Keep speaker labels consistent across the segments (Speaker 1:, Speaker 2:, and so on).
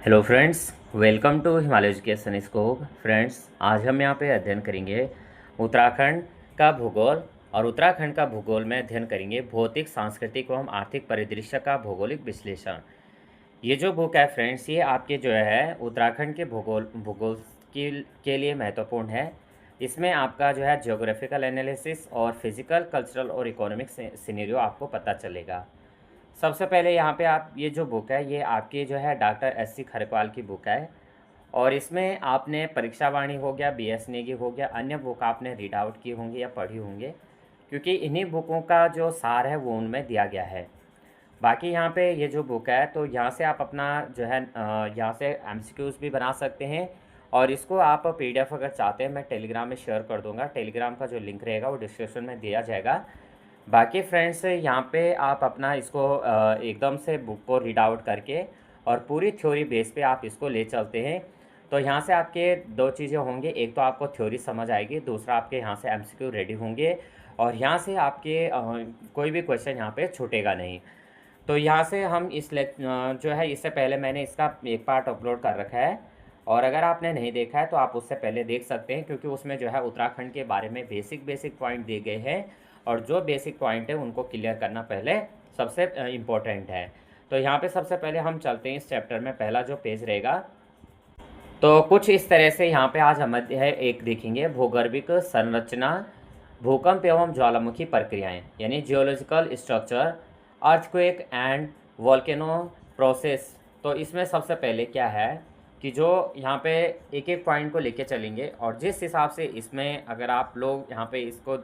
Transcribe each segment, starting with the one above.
Speaker 1: Hello friends, welcome to Himalaya education scope. Friends, आज हम यहाँ पे अध्ययन करेंगे उत्तराखंड का भूगोल। और उत्तराखंड का भूगोल में अध्ययन करेंगे भौतिक, सांस्कृतिक एवं आर्थिक परिदृश्य का भौगोलिक विश्लेषण। ये जो बुक है फ्रेंड्स, ये आपके जो है उत्तराखंड के भूगोल भूगोल के लिए महत्वपूर्ण है। इसमें आपका जो है जियोग्राफिकल एनालिसिस और फिजिकल, कल्चरल और इकोनॉमिक सिनेरियो आपको पता चलेगा। सबसे पहले यहाँ पे आप ये जो बुक है, ये आपकी जो है डॉक्टर एस सी खरकवाल की बुक है। और इसमें आपने परीक्षा वाणी हो गया, बी एस नेगी हो गया, अन्य बुक आपने रीड आउट किए होंगे या पढ़ी होंगे, क्योंकि इन्हीं बुकों का जो सार है वो उनमें दिया गया है। बाकी यहाँ पे ये जो बुक है, तो यहाँ से आप अपना जो है यहाँ से एमसीक्यूज़ भी बना सकते हैं। और इसको आप पीडीएफ अगर चाहते हैं, मैं टेलीग्राम में शेयर कर दूँगा। टेलीग्राम का जो लिंक रहेगा वो डिस्क्रिप्शन में दिया जाएगा। बाकी फ्रेंड्स, यहाँ पे आप अपना इसको एकदम से बुक को रीड आउट करके और पूरी थ्योरी बेस पे आप इसको ले चलते हैं, तो यहाँ से आपके दो चीज़ें होंगे। एक तो आपको थ्योरी समझ आएगी, दूसरा आपके यहाँ से एमसीक्यू रेडी होंगे और यहाँ से आपके कोई भी क्वेश्चन यहाँ पे छूटेगा नहीं। तो यहाँ से हम जो है, इससे पहले मैंने इसका एक पार्ट अपलोड कर रखा है, और अगर आपने नहीं देखा है तो आप उससे पहले देख सकते हैं, क्योंकि उसमें जो है उत्तराखंड के बारे में बेसिक पॉइंट दिए गए हैं। और जो बेसिक पॉइंट है उनको क्लियर करना पहले सबसे इम्पोर्टेंट है। तो यहाँ पे सबसे पहले हम चलते हैं इस चैप्टर में। पहला जो पेज रहेगा, तो कुछ इस तरह से यहाँ पे आज हम है एक देखेंगे भूगर्भिक संरचना, भूकंप एवं ज्वालामुखी प्रक्रियाएं, यानी geological structure, earthquake and volcano process. तो इसमें सबसे पहले क्या है कि जो यहाँ पे एक एक पॉइंट को लेके चलेंगे, और जिस हिसाब से इसमें अगर आप लोग यहाँ पे इसको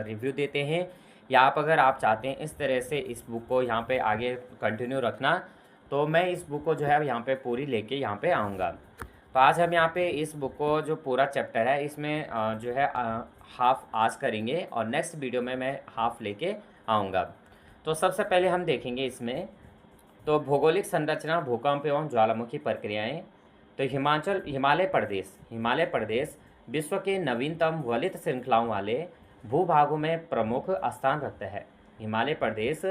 Speaker 1: रिव्यू देते हैं, या अगर आप चाहते हैं इस तरह से इस बुक को यहाँ पे आगे कंटिन्यू रखना, तो मैं इस बुक को जो है यहाँ पे पूरी लेके यहाँ पे आऊँगा। तो आज हम यहाँ पे इस बुक को जो पूरा चैप्टर है, इसमें जो है हाफ आज करेंगे, और नेक्स्ट वीडियो में मैं हाफ लेके आऊँगा। तो सबसे पहले हम देखेंगे इसमें, तो भौगोलिक संरचना, भूकंप एवं ज्वालामुखी प्रक्रियाएं। तो हिमालय प्रदेश विश्व के नवीनतम वलित श्रृंखलाओं वाले भूभागों में प्रमुख स्थान रखता है। हिमालय प्रदेश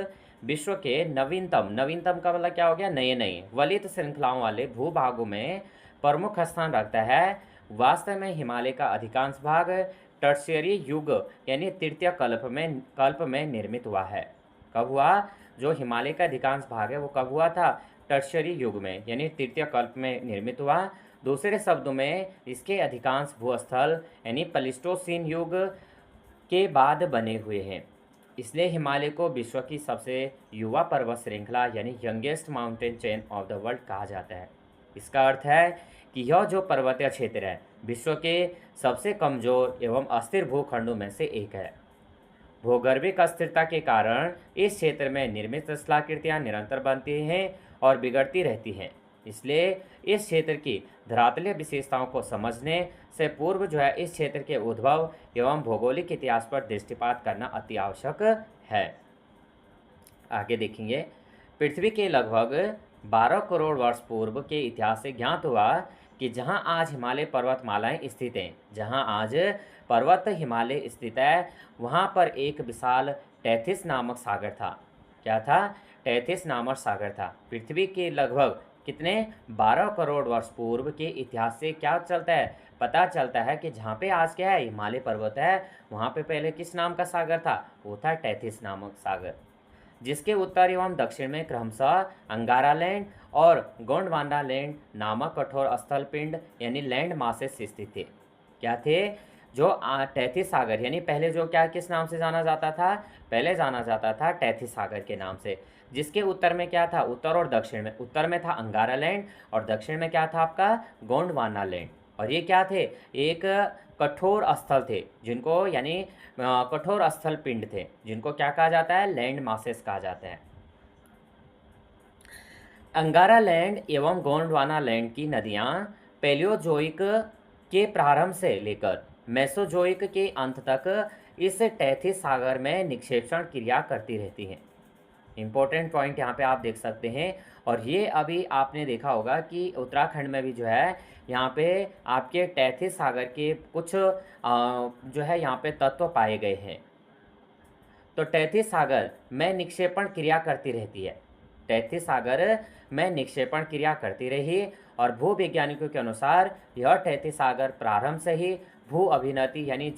Speaker 1: विश्व के नवीनतम का मतलब क्या हो गया, नए नए वलित श्रृंखलाओं वाले भूभागों में प्रमुख स्थान रखता है। वास्तव में हिमालय का अधिकांश भाग टर्शियरी युग यानी तृतीय कल्प में निर्मित हुआ है। कब हुआ? जो हिमालय का अधिकांश भाग है वो कब हुआ था? टर्शियरी युग में, यानी तृतीय कल्प में निर्मित हुआ। दूसरे शब्दों में, इसके अधिकांश भूस्थल यानी प्लीस्टोसीन युग के बाद बने हुए हैं। इसलिए हिमालय को विश्व की सबसे युवा पर्वत श्रृंखला यानी youngest mountain chain of the world कहा जाता है। इसका अर्थ है कि यह जो पर्वतीय क्षेत्र है, विश्व के सबसे कमजोर एवं अस्थिर भूखंडों में से एक है। भौगर्भिक अस्थिरता के कारण इस क्षेत्र में निर्मित स्थलाकृतियां निरंतर बनती हैं और बिगड़ती रहती हैं। इसलिए इस क्षेत्र की धरातलीय विशेषताओं को समझने से पूर्व जो है इस क्षेत्र के उद्भव एवं भौगोलिक इतिहास पर दृष्टिपात करना अति आवश्यक है। आगे देखेंगे, पृथ्वी के लगभग 12 करोड़ वर्ष पूर्व के इतिहास से ज्ञात हुआ कि जहां आज हिमालय पर्वतमालाएं स्थित हैं, वहां पर एक विशाल टैथिस नामक सागर था। क्या था? टैथिस नामक सागर था। पृथ्वी के लगभग कितने 12 करोड़ वर्ष पूर्व के इतिहास से क्या चलता है, पता चलता है कि जहाँ पे आज क्या है, हिमालय पर्वत है, वहाँ पे पहले किस नाम का सागर था? वो था टैथिस नामक सागर, जिसके उत्तर एवं दक्षिण में क्रमशः अंगारा लैंड और गोंडवाना लैंड नामक कठोर स्थल पिंड यानी लैंड मासेस स्थित थे। क्या थे? जो टैथिस सागर, यानी पहले जो क्या किस नाम से जाना जाता था? पहले जाना जाता था टैथिस सागर के नाम से, जिसके उत्तर में क्या था? उत्तर और दक्षिण में, उत्तर में था अंगारा लैंड और दक्षिण में क्या था आपका? गोंडवाना लैंड। और ये क्या थे? एक कठोर स्थल थे, जिनको यानी कठोर स्थल पिंड थे, जिनको क्या कहा जाता है? लैंड मासेस कहा जाता है। अंगारा लैंड एवं गोंडवाना लैंड की नदियाँ पैलियोजोइक के प्रारंभ से लेकर मेसोजोइक के अंत तक इस टैथिस सागर में निक्षेपण क्रिया करती रहती हैं। इम्पोर्टेंट पॉइंट यहाँ पे आप देख सकते हैं। और ये अभी आपने देखा होगा कि उत्तराखंड में भी जो है यहाँ पे आपके टैथिस सागर के कुछ जो है यहाँ पे तत्व पाए गए हैं। तो टैथिस सागर में निक्षेपण क्रिया करती रहती है। टैथिस सागर में निक्षेपण क्रिया करती रही और भूवैज्ञानिकों के अनुसार यह टैथिस सागर प्रारंभ से ही भू अभिनति यानी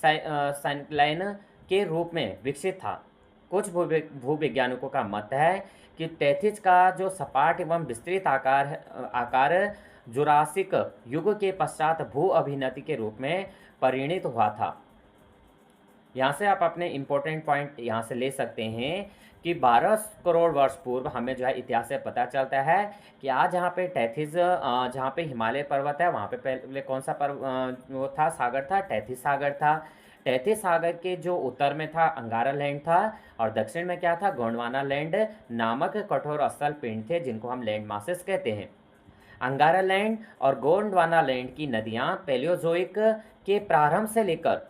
Speaker 1: जियोसाइक्लाइन के रूप में विकसित था। कुछ भूवैज्ञानिकों का मत है कि टैथिस का जो सपाट एवं विस्तृत आकार जुरासिक युग के पश्चात भू अभिनति के रूप में परिणित हुआ था। यहाँ से आप अपने इम्पोर्टेंट पॉइंट यहाँ से ले सकते हैं कि 12 करोड़ वर्ष पूर्व हमें जो है इतिहास से पता चलता है कि आज जहाँ पे टैथिस जहाँ पे हिमालय पर्वत है वहाँ पे पहले कौन सा वो था, सागर था, टैथिस सागर था। टैथिस सागर के जो उत्तर में था अंगारा लैंड था और दक्षिण में क्या था, गोंडवाना लैंड नामक कठोर स्थल पिंड थे जिनको हम लैंड मासेस कहते हैं। अंगारा लैंड और गोंडवाना लैंड की नदियाँ पैलियोजोइक के प्रारंभ से लेकर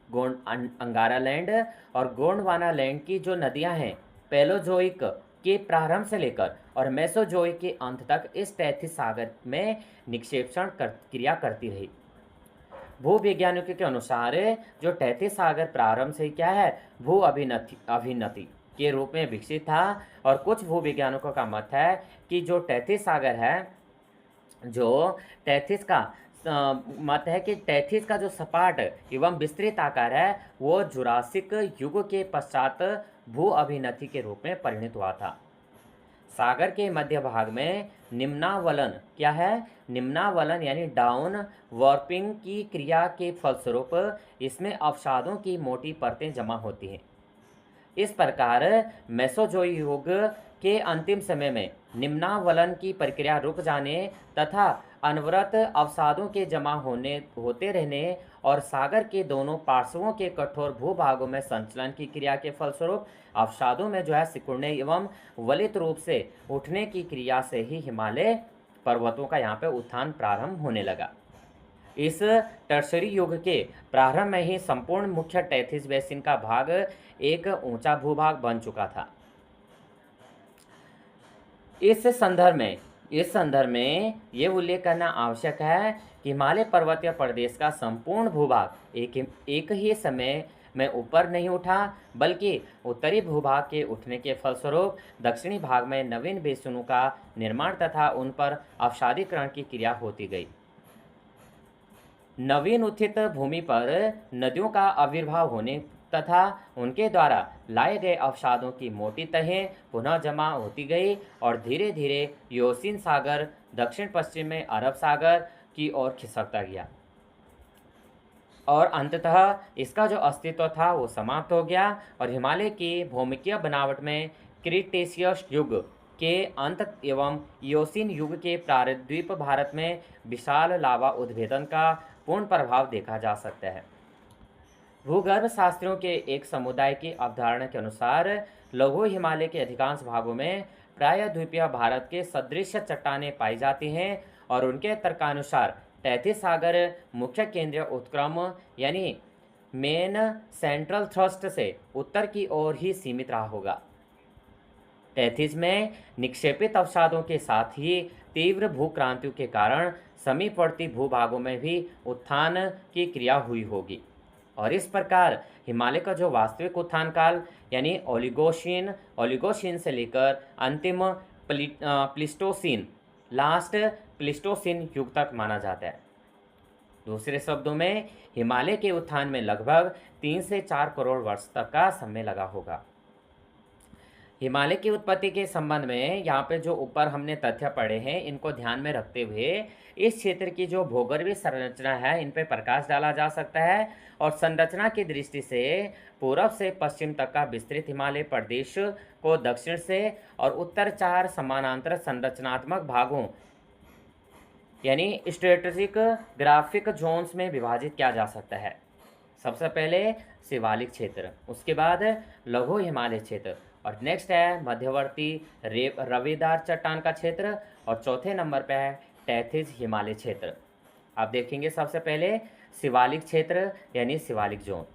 Speaker 1: अंगारा लैंड और गोंडवाना लैंड की जो नदियां हैं पैलोजोइक के प्रारंभ से लेकर और मेसोजोइक के अंत तक इस टैथिस सागर में निक्षेपण क्रिया करती रही। भूवैज्ञानिकों के अनुसार जो टैथिस सागर प्रारंभ से क्या है, भू अभिनति के रूप में विकसित था। और कुछ भूवैज्ञानिकों का मत है कि जो टैथिस सागर है, जो टैथिस का मत है कि टैथिस का जो सपाट एवं विस्तृत आकार है वो जुरासिक युग के पश्चात भू अभिनति के रूप में परिणित हुआ था। सागर के मध्य भाग में निम्नावलन क्या है, निम्नावलन यानी डाउन वार्पिंग की क्रिया के फलस्वरूप इसमें अवसादों की मोटी परतें जमा होती हैं। इस प्रकार मेसोजोइक युग के अंतिम समय में निम्नावलन की प्रक्रिया रुक जाने तथा अनवरत अवसादों के जमा होते रहने और सागर के दोनों पार्श्वों के कठोर भूभागों में संचलन की क्रिया के फलस्वरूप अवसादों में जो है सिकुड़ने एवं वलित रूप से उठने की क्रिया से ही हिमालय पर्वतों का यहाँ पे उत्थान प्रारंभ होने लगा। इस टर्शरी युग के प्रारंभ में ही संपूर्ण मुख्य टैथिस बेसिन का भाग एक ऊंचा भूभाग बन चुका था। इस संदर्भ में ये उल्लेख करना आवश्यक है कि हिमालय पर्वतीय प्रदेश का संपूर्ण भूभाग एक ही समय में ऊपर नहीं उठा, बल्कि उत्तरी भूभाग के उठने के फलस्वरूप दक्षिणी भाग में नवीन बेसिनों का निर्माण तथा उन पर अवसादीकरण की क्रिया होती गई। नवीन उत्थित भूमि पर नदियों का आविर्भाव होने तथा उनके द्वारा लाए गए अवसादों की मोटी तहें पुनः जमा होती गई और धीरे धीरे योसीन सागर दक्षिण पश्चिम में अरब सागर की ओर खिसकता गया और अंततः इसका जो अस्तित्व था वो समाप्त हो गया और हिमालय की भौमिकीय बनावट में क्रीटेशियस युग के अंत एवं योसीन युग के प्रारद्वीप भारत में विशाल लावा उद्भेदन का पूर्ण प्रभाव देखा जा सकता है। भूगर्भ शास्त्रियों के एक समुदाय की अवधारणा के अनुसार लघु हिमालय के अधिकांश भागों में प्रायः द्वीपीय भारत के सदृश चट्टानें पाई जाती हैं और उनके तर्कानुसार टैथिस सागर मुख्य केंद्रीय उत्क्रम यानी मेन सेंट्रल थ्रस्ट से उत्तर की ओर ही सीमित रहा होगा। टैथिस में निक्षेपित अवसादों के साथ ही तीव्र भूक्रांतियों के कारण समीपवर्ती भूभागों में भी उत्थान की क्रिया हुई होगी और इस प्रकार हिमालय का जो वास्तविक उत्थान काल यानी ओलिगोशीन से लेकर अंतिम प्लिस्टोसीन लास्ट प्लिस्टोसीन युग तक माना जाता है। दूसरे शब्दों में हिमालय के उत्थान में लगभग 3 से 4 करोड़ वर्ष तक का समय लगा होगा। हिमालय की उत्पत्ति के संबंध में यहाँ पे जो ऊपर हमने तथ्य पढ़े हैं इनको ध्यान में रखते हुए इस क्षेत्र की जो भूगर्भीय संरचना है इन पर प्रकाश डाला जा सकता है और संरचना की दृष्टि से पूर्व से पश्चिम तक का विस्तृत हिमालय प्रदेश को दक्षिण से और उत्तर 4 समानांतर संरचनात्मक भागों यानी स्ट्रेटेजिक ग्राफिक जोन्स में विभाजित किया जा सकता है। सबसे पहले शिवालिक क्षेत्र, उसके बाद लघु हिमालय क्षेत्र और नेक्स्ट है मध्यवर्ती रवेदार चट्टान का क्षेत्र और चौथे नंबर पे है टैथिस हिमालय क्षेत्र। आप देखेंगे सबसे पहले शिवालिक क्षेत्र यानी शिवालिक जोन।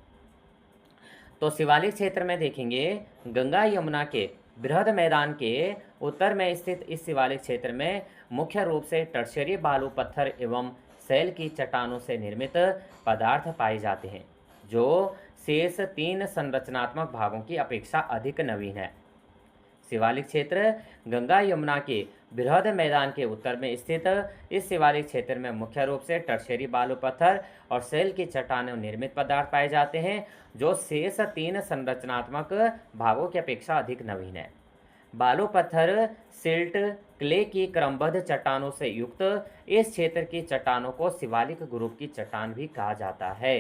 Speaker 1: तो शिवालिक क्षेत्र में देखेंगे गंगा यमुना के बृहद मैदान के उत्तर में स्थित इस शिवालिक क्षेत्र में मुख्य रूप से टर्शरी बालू पत्थर एवं शैल की चट्टानों से निर्मित पदार्थ पाए जाते हैं जो शेष 3 संरचनात्मक भागों की अपेक्षा अधिक नवीन है। शिवालिक क्षेत्र गंगा यमुना के बृहद मैदान के उत्तर में स्थित इस शिवालिक क्षेत्र में मुख्य रूप से टर्शरी बालू पत्थर और सेल की चट्टानों निर्मित पदार्थ पाए जाते हैं, जो शेष 3 संरचनात्मक भागों की अपेक्षा अधिक नवीन है। बालू पत्थर, सिल्ट, क्ले की क्रमबद्ध चट्टानों से युक्त इस क्षेत्र की चट्टानों को शिवालिक ग्रुप की चट्टान भी कहा जाता है।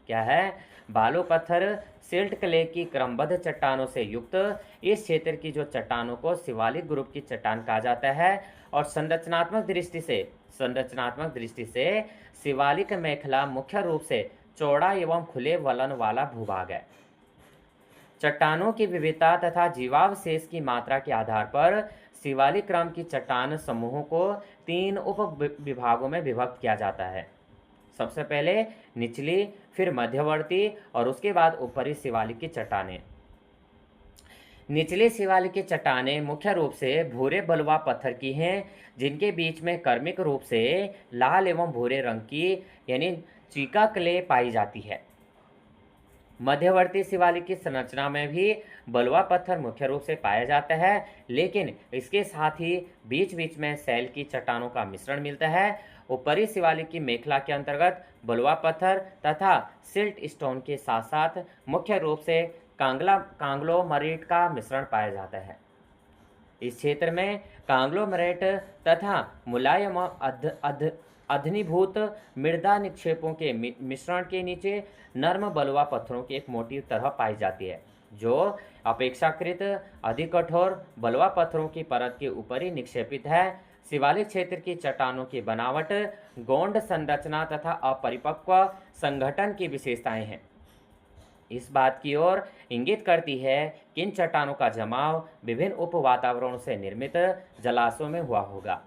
Speaker 1: क्या है? बालू पत्थर, सिल्ट, क्ले की क्रमबद्ध चट्टानों से युक्त इस क्षेत्र की जो चट्टानों को शिवालिक ग्रुप की चट्टान कहा जाता है। और संरचनात्मक दृष्टि से शिवालिक मेखला मुख्य रूप से चौड़ा एवं खुले वलन वाला भूभाग है। चट्टानों की विविधता तथा जीवावशेष की मात्रा के आधार पर शिवालिक क्रम की चट्टान समूहों को 3 उप विभागों में विभक्त किया जाता है। सबसे पहले निचली, फिर मध्यवर्ती और उसके बाद ऊपरी शिवालिक की चट्टानें। निचले शिवालिक की चट्टानें मुख्य रूप से भूरे बलुआ पत्थर की हैं, जिनके बीच में क्रमिक रूप से लाल एवं भूरे रंग की यानी चीका क्ले पाई जाती है। मध्यवर्ती शिवालिक की संरचना में भी बलुआ पत्थर मुख्य रूप से पाया जाता है, लेकिन इसके साथ ही बीच बीच में सैल की चट्टानों का मिश्रण मिलता है। ऊपरी शिवालिक की मेखला के अंतर्गत बलुआ पत्थर तथा सिल्ट स्टोन के साथ साथ मुख्य रूप से कांग्लोमरेट का मिश्रण पाया जाता है। इस क्षेत्र में कांग्लोमरेट तथा मुलायम अधनीभूत मृदा निक्षेपों के मिश्रण के नीचे नर्म बलुआ पत्थरों की एक मोटी तरह पाई जाती है, जो अपेक्षाकृत अधिक कठोर बलुआ पत्थरों की परत के ऊपर ही निक्षेपित है। शिवालिक क्षेत्र की चट्टानों की बनावट, गौंड संरचना तथा अपरिपक्व संगठन की विशेषताएं हैं। इस बात की ओर इंगित करती है कि इन चट्टानों का जमाव विभिन्न उप वातावरणों से निर्मित जलाशयों में हुआ होगा।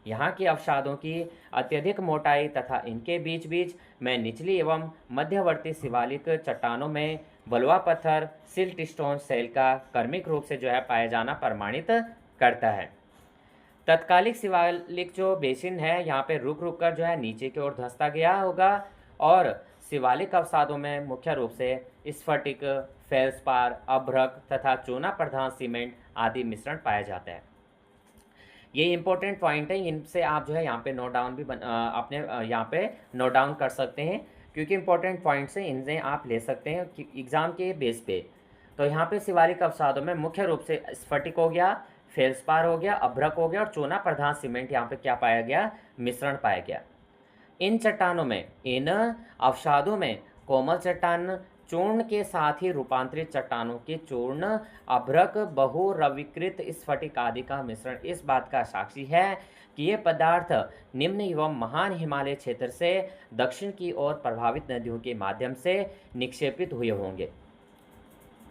Speaker 1: यहाँ की अवसादों की अत्यधिक मोटाई तथा इनके बीच बीच में निचली एवं मध्यवर्ती शिवालिक चट्टानों में बलुआ पत्थर, सिल्ट स्टोन सेल का क्रमिक रूप से पाया जाना प्रमाणित करता है। तत्कालिक शिवालिक जो बेसिन है, यहाँ पे रुक रुक कर नीचे की ओर धंसता गया होगा और शिवालिक अवसादों में मुख्य रूप से स्फटिक, फेल्सपार, अभ्रक तथा चूना प्रधान सीमेंट आदि मिश्रण पाया जाता है। ये इंपॉर्टेंट पॉइंट है, इनसे आप यहाँ पे नोट डाउन भी अपने यहाँ पे नोट डाउन कर सकते हैं, क्योंकि इंपॉर्टेंट पॉइंट्स हैं, इनसे आप ले सकते हैं कि एग्जाम के बेस पे। तो यहाँ पे शिवालिक अवसादों में मुख्य रूप से स्फटिक हो गया, फेल्सपार हो गया, अभ्रक हो गया और चूना प्रधान सीमेंट यहाँ पे क्या पाया गया? मिश्रण पाया गया। इन चट्टानों में, इन अवसादों में कोमल चट्टान चूर्ण के साथ ही रूपांतरित चट्टानों के चूर्ण, अभ्रक, बहुरविकृत स्फटिक आदि का मिश्रण इस बात का साक्षी है कि ये पदार्थ निम्न एवं महान हिमालय क्षेत्र से दक्षिण की ओर प्रभावित नदियों के माध्यम से निक्षेपित हुए होंगे।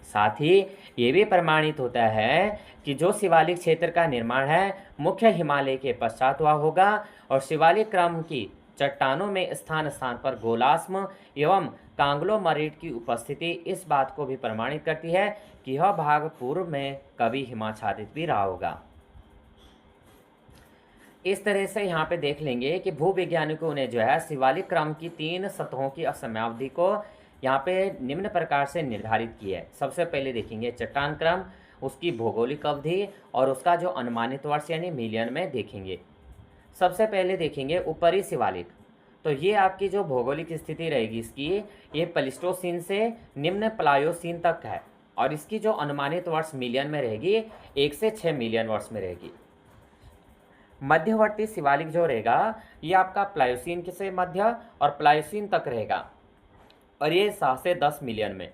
Speaker 1: साथ ही ये भी प्रमाणित होता है कि जो शिवालिक क्षेत्र का निर्माण है मुख्य हिमालय के पश्चात हुआ होगा और शिवालिक क्रम की चट्टानों में स्थान स्थान पर गोलास्म एवं कांग्लोमरेट की उपस्थिति इस बात को भी प्रमाणित करती है कि यह भाग पूर्व में कभी हिमाच्छादित भी रहा होगा। इस तरह से यहाँ पे देख लेंगे कि भूवैज्ञानिकों ने शिवालिक क्रम की 3 सतहों की समयावधि को यहाँ पे निम्न प्रकार से निर्धारित किया है। सबसे पहले देखेंगे चट्टान क्रम, उसकी भौगोलिक अवधि और उसका जो अनुमानित वर्ष यानी मिलियन में देखेंगे। सबसे पहले देखेंगे ऊपरी शिवालिक। तो ये आपकी जो भौगोलिक स्थिति रहेगी इसकी, ये प्लेस्टोसीन से निम्न प्लायोसीन तक है और इसकी जो अनुमानित वर्ष मिलियन में रहेगी 1 से 6 मिलियन वर्ष में रहेगी। मध्यवर्ती शिवालिक जो रहेगा ये आपका प्लायोसीन से मध्य और प्लायोसीन तक रहेगा और ये 7 से 10 मिलियन में।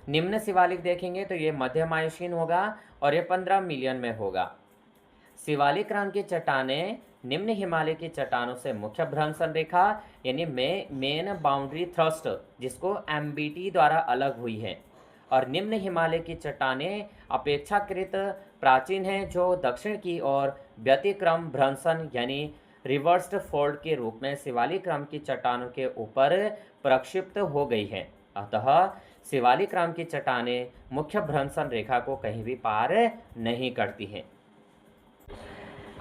Speaker 1: निम्न शिवालिक देखेंगे तो ये मध्य मायोसीन होगा और ये 15 मिलियन में होगा। शिवालिक क्रम की चट्टानें निम्न हिमालय की चट्टानों से मुख्य भ्रंशन रेखा यानी मेन बाउंड्री थ्रस्ट जिसको MBT द्वारा अलग हुई है और निम्न हिमालय की चट्टानें अपेक्षाकृत प्राचीन हैं जो दक्षिण की ओर व्यतिक्रम भ्रंशन यानी रिवर्स्ड फोल्ड के रूप में शिवालिक क्रम की चट्टानों के ऊपर प्रक्षिप्त हो गई है। अतः शिवालिक क्रम की चट्टानें मुख्य भ्रंशन रेखा को कहीं भी पार नहीं करती हैं।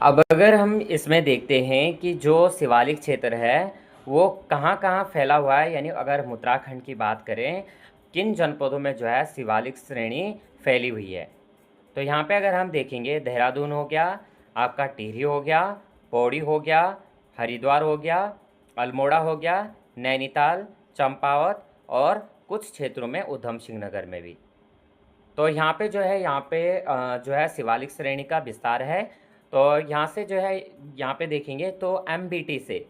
Speaker 1: अब अगर हम इसमें देखते हैं कि जो शिवालिक क्षेत्र है वो कहाँ कहाँ फैला हुआ है, यानी अगर हम उत्तराखंड की बात करें किन जनपदों में शिवालिक श्रेणी फैली हुई है। तो यहाँ पे अगर हम देखेंगे, देहरादून हो गया, आपका टिहरी हो गया, पौड़ी हो गया, हरिद्वार हो गया, अल्मोड़ा हो गया, नैनीताल, चंपावत और कुछ क्षेत्रों में उधम सिंह नगर में भी। तो यहाँ पे जो है, यहाँ पे जो है शिवालिक श्रेणी का विस्तार है। तो यहाँ से जो है, यहाँ पे देखेंगे तो एमबीटी से,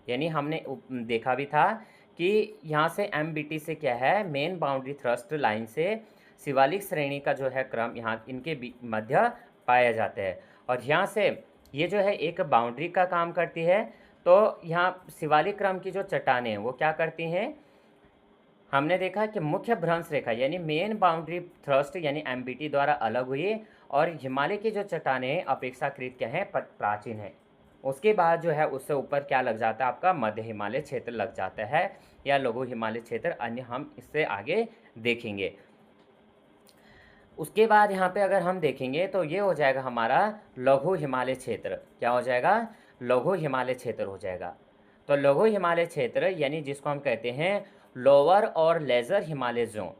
Speaker 1: यानी हमने देखा भी था कि यहाँ से एमबीटी से क्या है, मेन बाउंड्री थ्रस्ट लाइन से शिवालिक श्रेणी का जो है क्रम यहाँ इनके मध्य पाया जाता है। और यहाँ से ये जो है एक बाउंड्री का काम करती है। तो यहाँ शिवालिक क्रम की जो चट्टानें हैं वो क्या करती हैं, हमने देखा कि मुख्य भ्रंश रेखा यानी मेन बाउंड्री थ्रस्ट यानी एमबीटी द्वारा अलग हुई, और हिमालय की जो चट्टानें अपेक्षाकृत क्या हैं, प्राचीन है। उसके बाद जो है उससे ऊपर क्या लग जाता है, आपका मध्य हिमालय क्षेत्र लग जाता है, या लघु हिमालय क्षेत्र, अन्य हम इससे आगे देखेंगे। उसके बाद यहाँ पे अगर हम देखेंगे तो ये हो जाएगा हमारा लघु हिमालय क्षेत्र। क्या हो जाएगा, लघु हिमालय क्षेत्र हो जाएगा। तो लघु हिमालय क्षेत्र यानी जिसको हम कहते हैं लोअर और लेजर हिमालय जोन,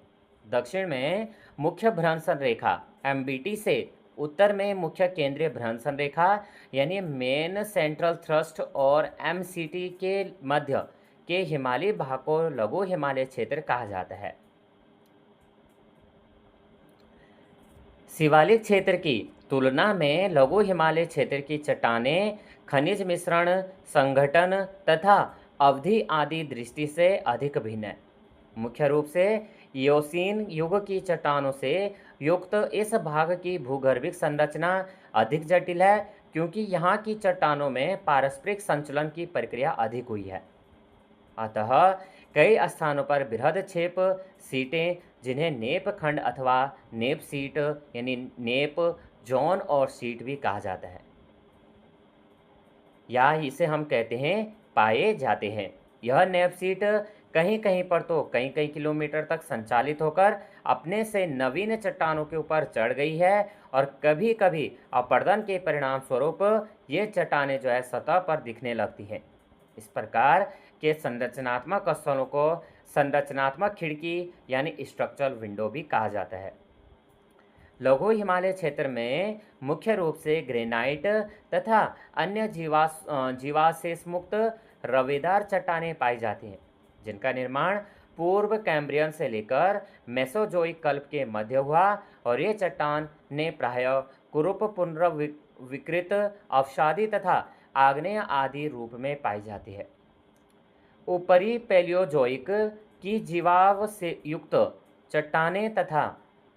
Speaker 1: दक्षिण में मुख्य भ्रंशन रेखा एमबीटी से, उत्तर में मुख्य केंद्रीय भ्रंशन रेखा यानी मेन सेंट्रल थ्रस्ट और एमसीटी के मध्य के हिमालयी भाग को लघु हिमालय क्षेत्र कहा जाता है। शिवालिक क्षेत्र की तुलना में लघु हिमालय क्षेत्र की चट्टानें खनिज मिश्रण, संगठन तथा अवधि आदि दृष्टि से अधिक भिन्न है। मुख्य रूप से इयोसीन युग की चट्टानों से युक्त इस भाग की भूगर्भिक संरचना अधिक जटिल है, क्योंकि यहाँ की चट्टानों में पारस्परिक संचलन की प्रक्रिया अधिक हुई है। अतः कई स्थानों पर बृहद छेप सीटें, जिन्हें नेप खंड अथवा नेप सीट यानी नेप जोन और सीट भी कहा जाता है, या इसे हम कहते हैं पाए जाते हैं। यह नेप सीट कहीं कहीं पर तो कई कई किलोमीटर तक संचालित होकर अपने से नवीन चट्टानों के ऊपर चढ़ गई है, और कभी कभी अपर्दन के परिणाम स्वरूप ये चट्टानें जो है सतह पर दिखने लगती हैं। इस प्रकार के संरचनात्मक स्थलों को संरचनात्मक खिड़की यानी स्ट्रक्चरल विंडो भी कहा जाता है। लघु हिमालय क्षेत्र में मुख्य रूप से ग्रेनाइट तथा अन्य जीवावशेष मुक्त रवेदार चट्टानें पाई जाती हैं, जिनका निर्माण पूर्व कैम्ब्रियन से लेकर मेसोजोइक कल्प के मध्य हुआ, और ये चट्टान ने प्रायः कुरूप पुनर्विकृत अवसादी तथा आग्नेय आदि रूप में पाई जाती है। ऊपरी पैलियोजोइक की जीवाव से युक्त चट्टानें तथा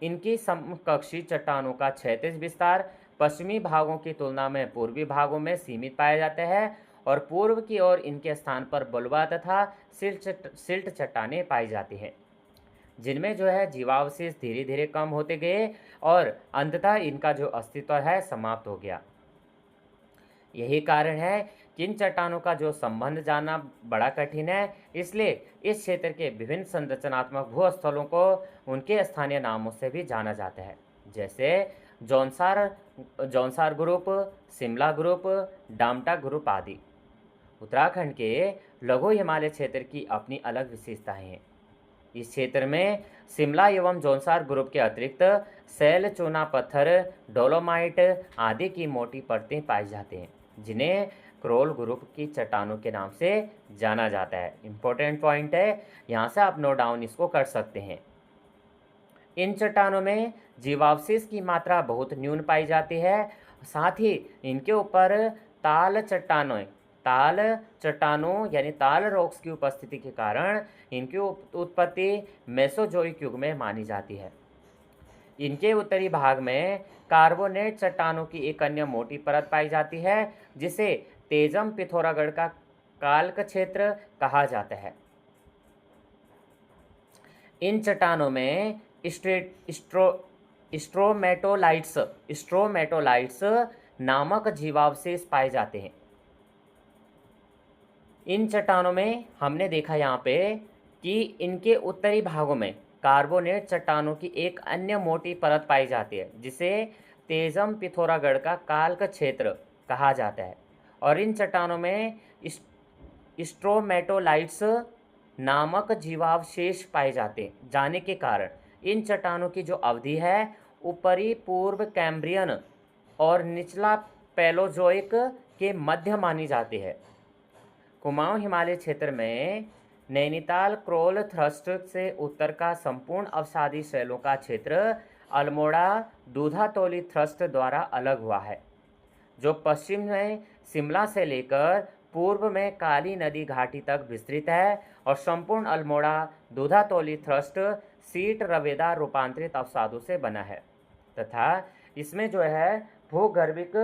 Speaker 1: इनकी समकक्षी चट्टानों का क्षैतिज विस्तार पश्चिमी भागों की तुलना में पूर्वी भागों में सीमित पाया जाता है, और पूर्व की ओर इनके स्थान पर बलुआ तथा सिल्ट चट्टानें पाई जाती हैं, जिनमें जो है जीवावशेष धीरे धीरे कम होते गए और अंततः इनका जो अस्तित्व है समाप्त हो गया। यही कारण है कि इन चट्टानों का जो संबंध जानना बड़ा कठिन है, इसलिए इस क्षेत्र के विभिन्न संरचनात्मक भूस्थलों को उनके स्थानीय नामों से भी जाना जाता है, जैसे Jaunsar group, Shimla group, Damta group आदि। उत्तराखंड के लघु हिमालय क्षेत्र की अपनी अलग विशेषताएं हैं। इस क्षेत्र में शिमला एवं जौनसार ग्रुप के अतिरिक्त शैल, चूना पत्थर, डोलोमाइट आदि की मोटी परतें पाई जाती हैं, जिन्हें क्रोल ग्रुप की चट्टानों के नाम से जाना जाता है। इम्पोर्टेंट पॉइंट है, यहाँ से आप नोट डाउन इसको कर सकते हैं। इन चट्टानों में जीवावशेष की मात्रा बहुत न्यून पाई जाती है, साथ ही इनके ऊपर ताल चट्टानों यानी ताल रॉक्स की उपस्थिति के कारण इनकी उत्पत्ति मेसोजोइक युग में मानी जाती है। इनके उत्तरी भाग में कार्बोनेट चट्टानों की एक अन्य मोटी परत पाई जाती है, जिसे तेजम पिथौरागढ़ का काल्क क्षेत्र कहा जाता है। इन चट्टानों में स्ट्रोमेटोलाइट्स नामक जीवावशेष पाए जाते हैं। इन चट्टानों में हमने देखा यहाँ पे कि इनके उत्तरी भागों में कार्बोनेट चट्टानों की एक अन्य मोटी परत पाई जाती है, जिसे तेजम पिथौरागढ़ का काल्क क्षेत्र कहा जाता है, और इन चट्टानों में स्ट्रोमेटोलाइट्स नामक जीवावशेष पाए जाने के कारण इन चट्टानों की जो अवधि है ऊपरी पूर्व कैम्ब्रियन और निचला पैलोजोइक के मध्य मानी जाती है। कुमाऊं हिमालय क्षेत्र में नैनीताल क्रोल थ्रस्ट से उत्तर का संपूर्ण अवसादी शैलों का क्षेत्र अल्मोड़ा दूधातोली थ्रस्ट द्वारा अलग हुआ है, जो पश्चिम में शिमला से लेकर पूर्व में काली नदी घाटी तक विस्तृत है, और संपूर्ण अल्मोड़ा दूधातोली थ्रस्ट सीट रवेदार रूपांतरित अवसादों से बना है तथा इसमें जो है भूगर्भिक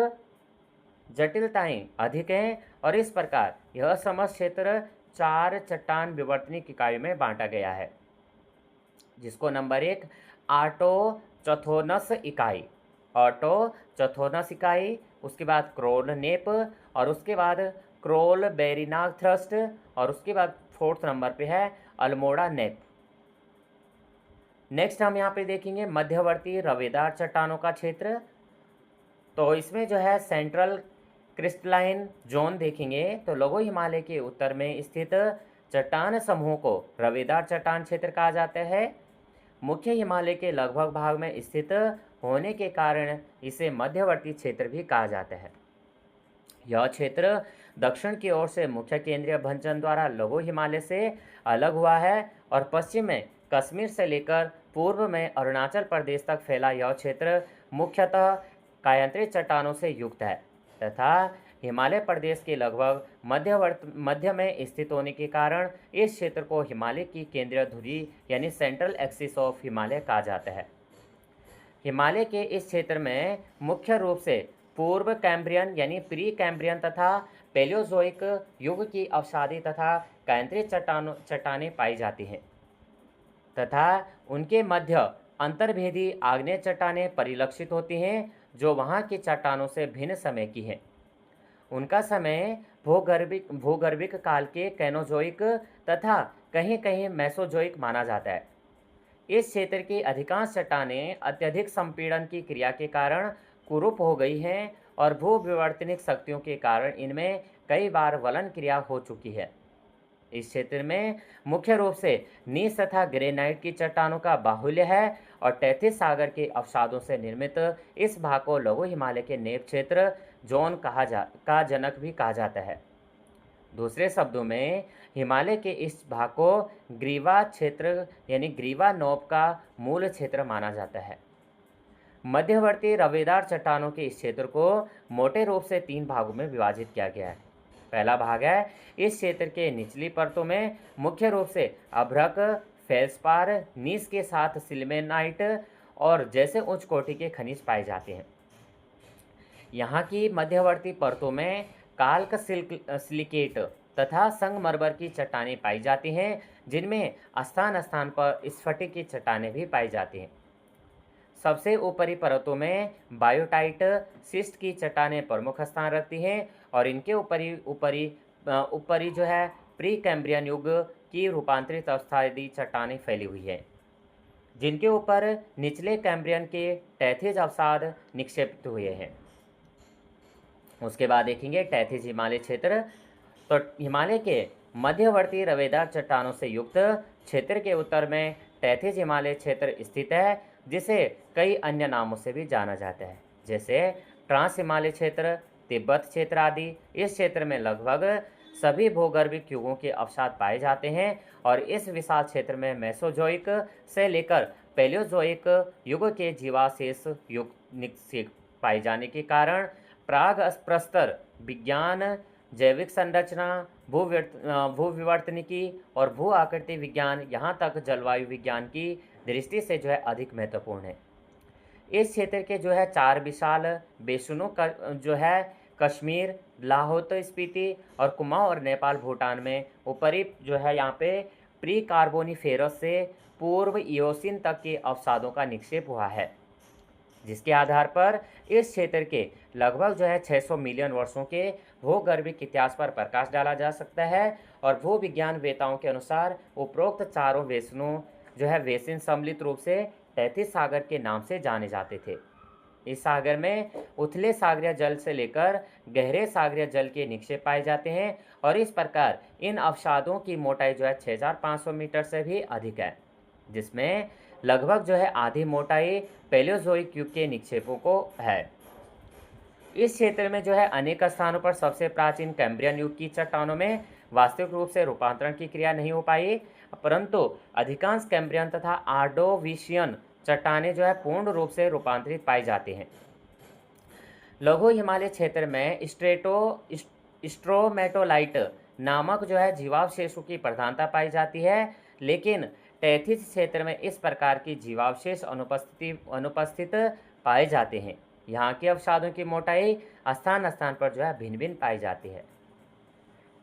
Speaker 1: जटिलताएं अधिक हैं, और इस प्रकार यह समस्त क्षेत्र 4 चट्टान विवर्तनिक इकाइयों में बांटा गया है, जिसको नंबर 1 ऑटोचथोनस इकाई, ऑटोचथोनस इकाई, उसके बाद क्रोल नेप, और उसके बाद क्रोल बेरीनाग थ्रस्ट, और उसके बाद 4th नंबर पे है अल्मोड़ा नेप। नेक्स्ट हम यहाँ पे देखेंगे मध्यवर्ती रवेदार चट्टानों का क्षेत्र। तो इसमें जो है सेंट्रल क्रिस्टलाइन जोन देखेंगे तो लघु हिमालय के उत्तर में स्थित चट्टान समूह को रवेदार चट्टान क्षेत्र कहा जाता है। मुख्य हिमालय के लगभग भाग में स्थित होने के कारण इसे मध्यवर्ती क्षेत्र भी कहा जाता है। यह क्षेत्र दक्षिण की ओर से मुख्य केंद्रीय भंजन द्वारा लघु हिमालय से अलग हुआ है, और पश्चिम में कश्मीर से लेकर पूर्व में अरुणाचल प्रदेश तक फैला यह क्षेत्र मुख्यतः कायांतरित चट्टानों से युक्त है तथा हिमालय प्रदेश के लगभग मध्य में स्थित होने के कारण इस क्षेत्र को हिमालय की केंद्रीय धुरी यानी सेंट्रल एक्सिस ऑफ हिमालय कहा जाता है। हिमालय के इस क्षेत्र में मुख्य रूप से पूर्व कैम्ब्रियन यानी प्री कैम्ब्रियन तथा पैलियोजोइक युग की अवसादी तथा कायांतरित चट्टानें पाई जाती हैं तथा उनके मध्य अंतर्भेदी आग्नेय चट्टानें परिलक्षित होती हैं, जो वहाँ की चट्टानों से भिन्न समय की हैं। उनका समय भूगर्भिक काल के कैनोजोइक तथा कहीं कहीं मेसोजोइक माना जाता है। इस क्षेत्र की अधिकांश चट्टानें अत्यधिक संपीड़न की क्रिया के कारण कुरूप हो गई हैं, और भूविवर्तनिक शक्तियों के कारण इनमें कई बार वलन क्रिया हो चुकी है। इस क्षेत्र में मुख्य रूप से नीस तथा ग्रेनाइट की चट्टानों का बाहुल्य है, और टैथिस सागर के अवसादों से निर्मित इस भाग को लघु हिमालय के नेप क्षेत्र जोन का जनक भी कहा जाता है। दूसरे शब्दों में हिमालय के इस भाग को ग्रीवा क्षेत्र यानी ग्रीवा नोप का मूल क्षेत्र माना जाता है। मध्यवर्ती रवेदार चट्टानों के इस क्षेत्र को मोटे रूप से 3 भागों में विभाजित किया गया है। पहला भाग है इस क्षेत्र के निचली परतों में मुख्य रूप से अभ्रक, फेल्सपार, नीस के साथ सिल्मेनाइट और जैसे उच्च कोटि के खनिज पाए जाते हैं। यहाँ की मध्यवर्ती परतों में काल्क सिलिकेट तथा संगमरमर की चट्टानें पाई जाती हैं, जिनमें स्थान स्थान पर स्फटिक की चट्टानें भी पाई जाती हैं। सबसे ऊपरी परतों में बायोटाइट सिस्ट की चट्टानें प्रमुख स्थान रखती हैं, और इनके ऊपरी जो है प्री कैम्ब्रियन युग की रूपांतरित अवसादी चट्टानें फैली हुई है, जिनके ऊपर निचले कैम्ब्रियन के टैथिज अवसाद निक्षेपित हुए हैं। उसके बाद देखेंगे टैथिज हिमालय क्षेत्र। तो हिमालय के मध्यवर्ती रवेदार चट्टानों से युक्त क्षेत्र के उत्तर में टैथिज हिमालय क्षेत्र स्थित है, जिसे कई अन्य नामों से भी जाना जाता है, जैसे ट्रांस हिमालय क्षेत्र, तिब्बत क्षेत्र आदि। इस क्षेत्र में लगभग सभी भूगर्भिक युगों के अवसाद पाए जाते हैं, और इस विशाल क्षेत्र में मेसोजोइक से लेकर पैलियोजोइक युग के जीवाशेष युग निक्षेप पाए जाने के कारण प्राग प्रस्तर विज्ञान, जैविक संरचना, भूविवर्तनिकी और भू आकृति विज्ञान, यहाँ तक जलवायु विज्ञान की दृष्टि से जो है अधिक महत्वपूर्ण है। इस क्षेत्र के जो है 4 विशाल बेसिनों का जो है कश्मीर, लाहौल स्पीति और कुमाऊं और नेपाल भूटान में ऊपरी जो है यहाँ पे प्री कार्बोनिफेरस से पूर्व इयोसिन तक के अवसादों का निक्षेप हुआ है, जिसके आधार पर इस क्षेत्र के लगभग जो है 600 मिलियन वर्षों के भूगर्भिक इतिहास पर प्रकाश डाला जा सकता है। और भूविज्ञान वेताओं के अनुसार उपरोक्त चारों बेसिनों जो है बेसिन सम्मिलित रूप से टैथिस सागर के नाम से जाने जाते थे। इस सागर में उथले सागरीय जल से लेकर गहरे सागरीय जल के निक्षेप पाए जाते हैं, और इस प्रकार इन अवसादों की मोटाई जो है 6500 मीटर से भी अधिक है। जिसमें लगभग जो है आधी मोटाई पैलियोजोइक युग के निक्षेपों को है। इस क्षेत्र में जो है अनेक स्थानों पर सबसे प्राचीन कैम्ब्रियन युग की चट्टानों में वास्तविक रूप से रूपांतरण की क्रिया नहीं हो पाई, परंतु अधिकांश कैम्ब्रियन तथा आर्डोविशियन चट्टानें जो है पूर्ण रूप से रूपांतरित पाई जाती हैं। लघु हिमालय क्षेत्र में स्ट्रोमेटोलाइट नामक जो है जीवावशेषों की प्रधानता पाई जाती है, लेकिन टैथिस क्षेत्र में इस प्रकार की जीवावशेष अनुपस्थित पाए जाते हैं। यहाँ के अवसादों की मोटाई स्थान स्थान पर जो है भिन्न भिन्न पाई जाती है।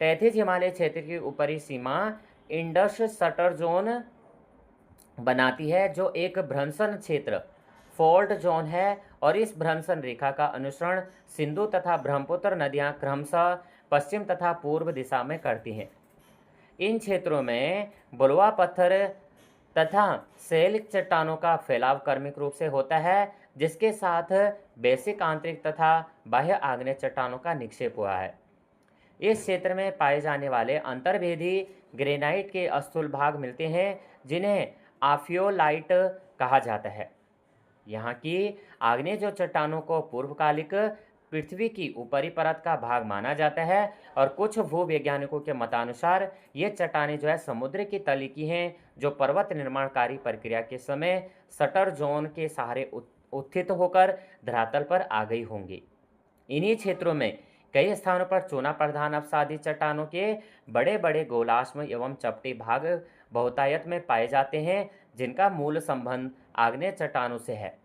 Speaker 1: टैथिस हिमालय क्षेत्र की ऊपरी सीमा इंडस सटर जोन बनाती है, जो एक भ्रंशन क्षेत्र फॉल्ट जोन है, और इस भ्रंशन रेखा का अनुसरण सिंधु तथा ब्रह्मपुत्र नदियां क्रमशः पश्चिम तथा पूर्व दिशा में करती हैं। इन क्षेत्रों में बुलवा पत्थर तथा शैल चट्टानों का फैलाव क्रमिक रूप से होता है, जिसके साथ बेसिक आंतरिक तथा बाह्य आग्नेय चट्टानों का निक्षेप हुआ है। इस क्षेत्र में पाए जाने वाले अंतर्भेदी ग्रेनाइट के स्थूल भाग मिलते हैं, जिन्हें आफियोलाइट कहा जाता है। यहाँ की आग्नेय जो चट्टानों को पूर्वकालिक पृथ्वी की ऊपरी परत का भाग माना जाता है, और कुछ भूवैज्ञानिकों के मतानुसार ये चट्टानें जो है समुद्र की तली की हैं, जो पर्वत निर्माणकारी प्रक्रिया के समय सटर जोन के सहारे उत्थित होकर धरातल पर आ गई होंगी। इन्हीं क्षेत्रों में कई स्थानों पर चूना प्रधान अवसादी चट्टानों के बड़े बड़े गोलाश्म एवं चपटी भाग बहुतायत में पाए जाते हैं, जिनका मूल संबंध आग्नेय चट्टानों से है।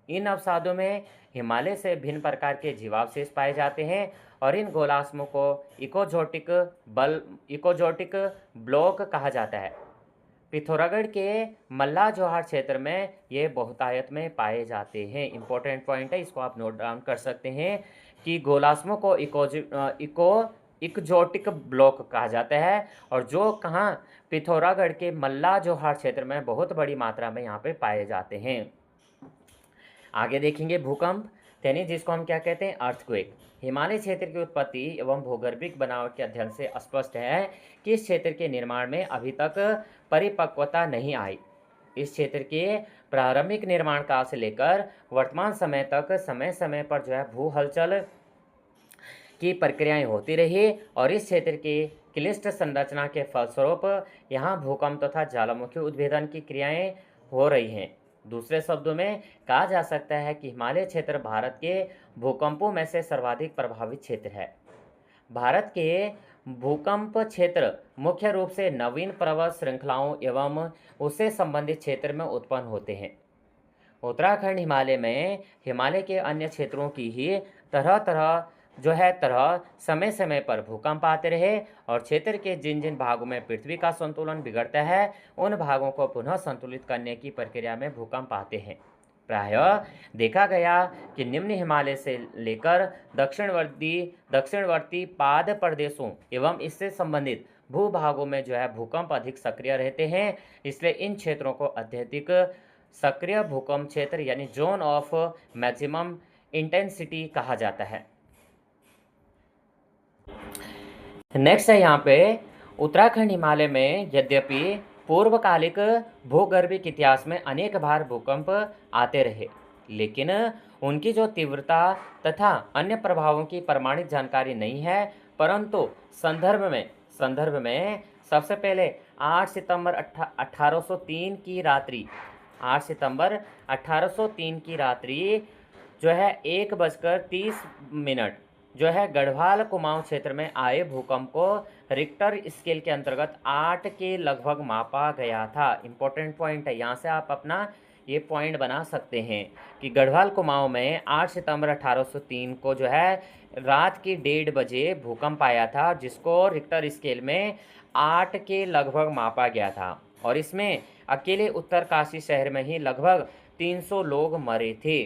Speaker 1: इन अवसादों में हिमालय से भिन्न प्रकार के जीवावशेष पाए जाते हैं, और इन गोलाश्मों को इकोजोटिक ब्लॉक कहा जाता है। पिथौरागढ़ के मल्ला जोहार क्षेत्र में ये बहुतायत में पाए जाते हैं। इंपॉर्टेंट पॉइंट है, इसको आप नोट डाउन कर सकते हैं कि गोलाश्मों को इकोजोटिक ब्लॉक कहा जाता है, और जो कहाँ पिथौरागढ़ के मल्ला जोहार क्षेत्र में बहुत बड़ी मात्रा में यहाँ पे पाए जाते हैं। आगे देखेंगे भूकंप, यानी जिसको हम क्या कहते हैं, अर्थक्वेक। हिमालय क्षेत्र की उत्पत्ति एवं भूगर्भिक बनावट के अध्ययन से स्पष्ट है कि इस क्षेत्र के निर्माण में अभी तक परिपक्वता नहीं आई। इस क्षेत्र के प्रारंभिक निर्माण काल से लेकर वर्तमान समय तक समय समय पर जो है भू हलचल की प्रक्रियाएं होती रही, और इस क्षेत्र की क्लिष्ट संरचना के फलस्वरूप यहाँ भूकंप तथा ज्वालामुखी उद्भेदन की क्रियाएं हो रही हैं। दूसरे शब्दों में कहा जा सकता है कि हिमालय क्षेत्र भारत के भूकंपों में से सर्वाधिक प्रभावित क्षेत्र है। भारत के भूकंप क्षेत्र मुख्य रूप से नवीन पर्वत श्रृंखलाओं एवं उससे संबंधित क्षेत्र में उत्पन्न होते हैं। उत्तराखंड हिमालय में हिमालय के अन्य क्षेत्रों की ही तरह समय समय पर भूकंप आते रहे, और क्षेत्र के जिन जिन भागों में पृथ्वी का संतुलन बिगड़ता है, उन भागों को पुनः संतुलित करने की प्रक्रिया में भूकंप आते हैं। प्रायः देखा गया कि निम्न हिमालय से लेकर दक्षिणवर्ती पाद प्रदेशों एवं इससे संबंधित भूभागों में जो है भूकंप अधिक सक्रिय रहते हैं, इसलिए इन क्षेत्रों को अत्यधिक सक्रिय भूकंप क्षेत्र यानी जोन ऑफ मैक्सिमम इंटेंसिटी कहा जाता है। नेक्स्ट है यहाँ पे उत्तराखंड हिमालय में यद्यपि पूर्वकालिक भूगर्भिक इतिहास में अनेक बार भूकंप आते रहे, लेकिन उनकी जो तीव्रता तथा अन्य प्रभावों की प्रमाणित जानकारी नहीं है, परंतु संदर्भ में सबसे पहले 8 सितंबर 1803 की रात्रि 8 सितंबर 1803 की रात्रि जो है 1:30 जो है गढ़वाल कुमाऊं क्षेत्र में आए भूकंप को रिक्टर स्केल के अंतर्गत 8 के लगभग मापा गया था। इंपॉर्टेंट पॉइंट है, यहाँ से आप अपना ये पॉइंट बना सकते हैं कि गढ़वाल कुमाऊं में 8 सितंबर 1803 को जो है रात की 1:30 बजे भूकंप आया था, जिसको रिक्टर स्केल में 8 के लगभग मापा गया था, और इसमें अकेले उत्तरकाशी शहर में ही लगभग 300 लोग मरे थे।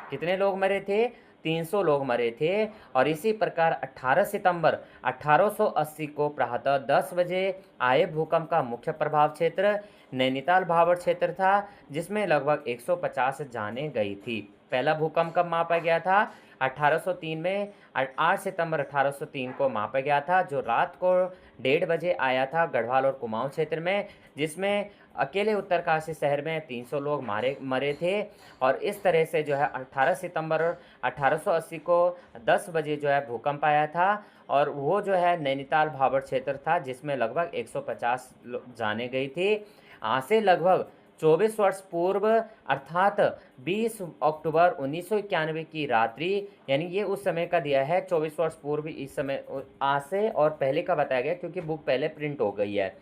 Speaker 1: कितने लोग मरे थे? 300 लोग मरे थे। और इसी प्रकार 18 सितंबर 1880 को प्रातः 10 बजे आए भूकंप का मुख्य प्रभाव क्षेत्र नैनीताल भाबर क्षेत्र था, जिसमें लगभग 150 जानें गई थी। पहला भूकंप कब मापा गया था? 1803 में 8 सितंबर 1803 को मापा गया था, जो रात को 1:30 बजे आया था गढ़वाल और कुमाऊं क्षेत्र में, जिसमें अकेले उत्तरकाशी शहर में 300 लोग मरे थे। और इस तरह से जो है 18 सितंबर 1880 को 10 बजे जो है भूकंप आया था। और वो जो है नैनीताल भाबर क्षेत्र था, जिसमें लगभग 150 जाने गई थी। आज से लगभग 24 वर्ष पूर्व अर्थात 20 अक्टूबर 1991 की रात्रि, यानी ये उस समय का दिया है 24 वर्ष पूर्व, इस समय आज से और पहले का बताया गया क्योंकि बुक पहले प्रिंट हो गई है।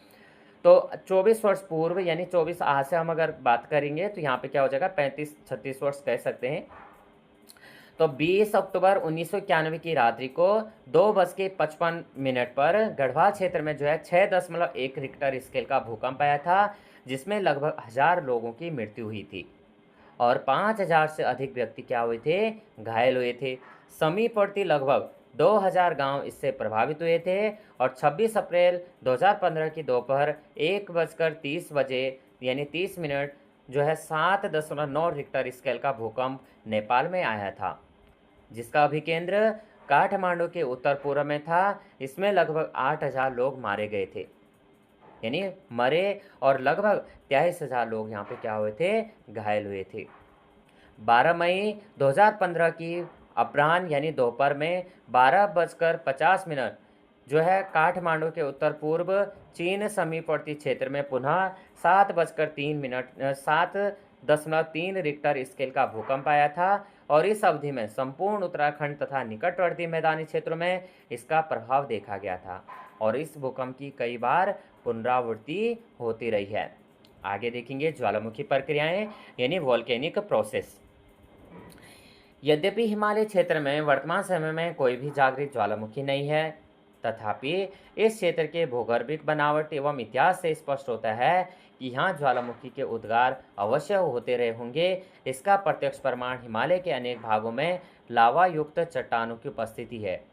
Speaker 1: तो 24 वर्ष पूर्व यानी 24 आज से हम अगर बात करेंगे तो यहाँ पे क्या हो जाएगा 35-36 वर्ष कह सकते हैं। तो 20 अक्टूबर 1991 की रात्रि को 2:55 पर गढ़वाल क्षेत्र में जो है 6.1 रिक्टर स्केल का भूकंप आया था, जिसमें लगभग 1000 लोगों की मृत्यु हुई थी और 5000 से अधिक व्यक्ति क्या हुए थे, घायल हुए थे। समीपवर्ती लगभग 2000 गांव इससे प्रभावित हुए थे। और 26 अप्रैल 2015 की दोपहर 1:30 बजे यानी 30 मिनट जो है 7.9 रिक्टर स्केल का भूकंप नेपाल में आया था, जिसका अभिकेंद्र काठमांडू के उत्तर पूर्व में था। इसमें लगभग 8000 लोग मारे गए थे, यानी मरे, और लगभग 23,000 लोग यहाँ पे क्या हुए थे, घायल हुए थे। 12 मई 2015 की अपराह्न यानी दोपहर में 12:50 जो है काठमांडू के उत्तर पूर्व चीन समीपवर्ती क्षेत्र में पुनः 7:03 रिक्टर स्केल का भूकंप आया था। और इस अवधि में संपूर्ण उत्तराखंड तथा निकटवर्ती मैदानी क्षेत्रों में इसका प्रभाव देखा गया था और इस भूकंप की कई बार पुनरावृत्ति होती रही है। आगे देखेंगे ज्वालामुखी प्रक्रियाएं यानी वोल्केनिक प्रोसेस। यद्यपि हिमालय क्षेत्र में वर्तमान समय में कोई भी जागृत ज्वालामुखी नहीं है, तथापि इस क्षेत्र के भूगर्भिक बनावट एवं इतिहास से स्पष्ट होता है कि यहाँ ज्वालामुखी के उद्गार अवश्य होते रहे होंगे। इसका प्रत्यक्ष प्रमाण हिमालय के अनेक भागों में लावा युक्त चट्टानों की उपस्थिति है।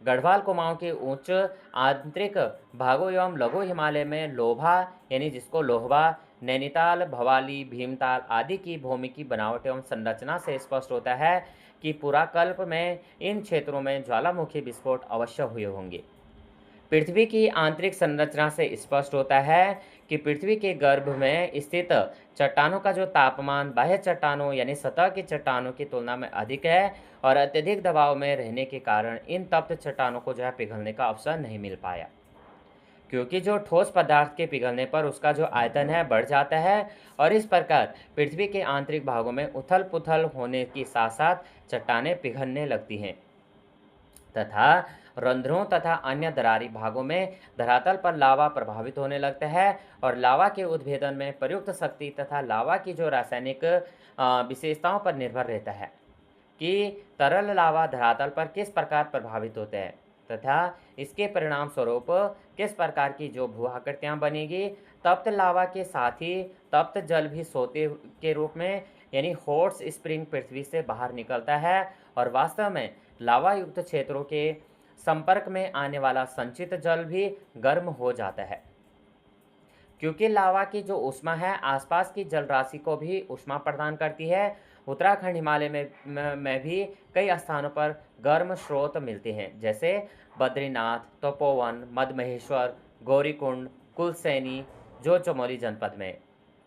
Speaker 1: गढ़वाल कुमाऊं के उच्च आंतरिक भागों एवं लघु हिमालय में लोभा यानी जिसको लोहबा, नैनीताल, भवाली, भीमताल आदि की भूमिकी बनावट एवं संरचना से स्पष्ट होता है कि पुराकल्प में इन क्षेत्रों में ज्वालामुखी विस्फोट अवश्य हुए होंगे। पृथ्वी की आंतरिक संरचना से स्पष्ट होता है कि पृथ्वी के गर्भ में स्थित चट्टानों का जो तापमान बाह्य चट्टानों यानी सतह की चट्टानों की तुलना में अधिक है और अत्यधिक दबाव में रहने के कारण इन तप्त चट्टानों को जो है पिघलने का अवसर नहीं मिल पाया, क्योंकि जो ठोस पदार्थ के पिघलने पर उसका जो आयतन है बढ़ जाता है और इस प्रकार पृथ्वी के आंतरिक भागों में उथल पुथल होने के साथ साथ चट्टानें पिघलने लगती हैं तथा रंध्रों तथा अन्य दरारी भागों में धरातल पर लावा प्रभावित होने लगता है और लावा के उद्भेदन में प्रयुक्त शक्ति तथा लावा की जो रासायनिक विशेषताओं पर निर्भर रहता है कि तरल लावा धरातल पर किस प्रकार प्रभावित होते हैं तथा इसके परिणाम स्वरूप किस प्रकार की जो भू आकृतियाँ बनेगी। तप्त लावा के साथ ही तप्त जल भी सोते के रूप में यानी हॉट स्प्रिंग पृथ्वी से बाहर निकलता है और वास्तव में लावा युक्त क्षेत्रों के संपर्क में आने वाला संचित जल भी गर्म हो जाता है, क्योंकि लावा की जो ऊष्मा है आसपास की जल राशि को भी ऊष्मा प्रदान करती है। उत्तराखंड हिमालय में भी कई स्थानों पर गर्म स्रोत मिलते हैं, जैसे बद्रीनाथ, तपोवन, मदमहेश्वर, गौरीकुंड, कुलसैनी जो चमोली जनपद में,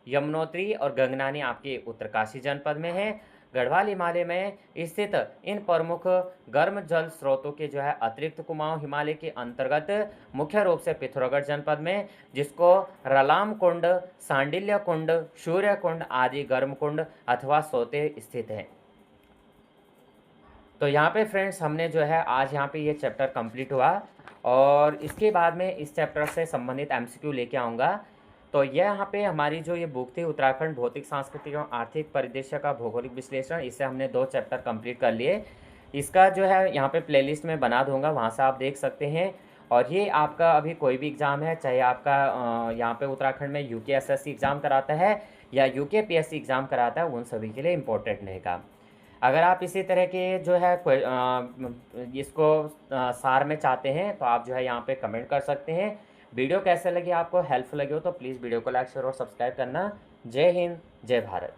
Speaker 1: यमुनोत्री और गंगनानी आपके उत्तरकाशी जनपद में है। गढ़वाल हिमालय में स्थित इन प्रमुख गर्म जल स्रोतों के जो है अतिरिक्त कुमाऊं हिमालय के अंतर्गत मुख्य रूप से पिथौरागढ़ जनपद में, जिसको रलाम कुंड, सांडिल्य कुंड, सूर्य कुंड आदि गर्म कुंड अथवा सोते स्थित हैं। तो यहाँ पे फ्रेंड्स हमने जो है आज यहाँ पे ये चैप्टर कंप्लीट हुआ और इसके बाद में इस चैप्टर से संबंधित एमसीक्यू लेके आऊँगा। तो यह यहाँ पे हमारी जो ये बुक थी उत्तराखंड भौतिक सांस्कृतिक एवं आर्थिक परिदृश्य का भौगोलिक विश्लेषण, इससे हमने 2 चैप्टर कंप्लीट कर लिए। इसका जो है यहाँ पे प्लेलिस्ट में बना दूंगा, वहाँ से आप देख सकते हैं। और ये आपका अभी कोई भी एग्ज़ाम है, चाहे आपका यहाँ पे उत्तराखंड में UKSSC एग्ज़ाम कराता है या UKPSC एग्ज़ाम कराता है, उन सभी के लिए इम्पोर्टेंट रहेगा। अगर आप इसी तरह के जो है इसको सार में चाहते हैं तो आप जो है यहाँ पे कमेंट कर सकते हैं। वीडियो कैसे लगी, आपको हेल्पफुल लगी हो तो प्लीज़ वीडियो को लाइक शेयर और सब्सक्राइब करना। जय हिंद, जय भारत।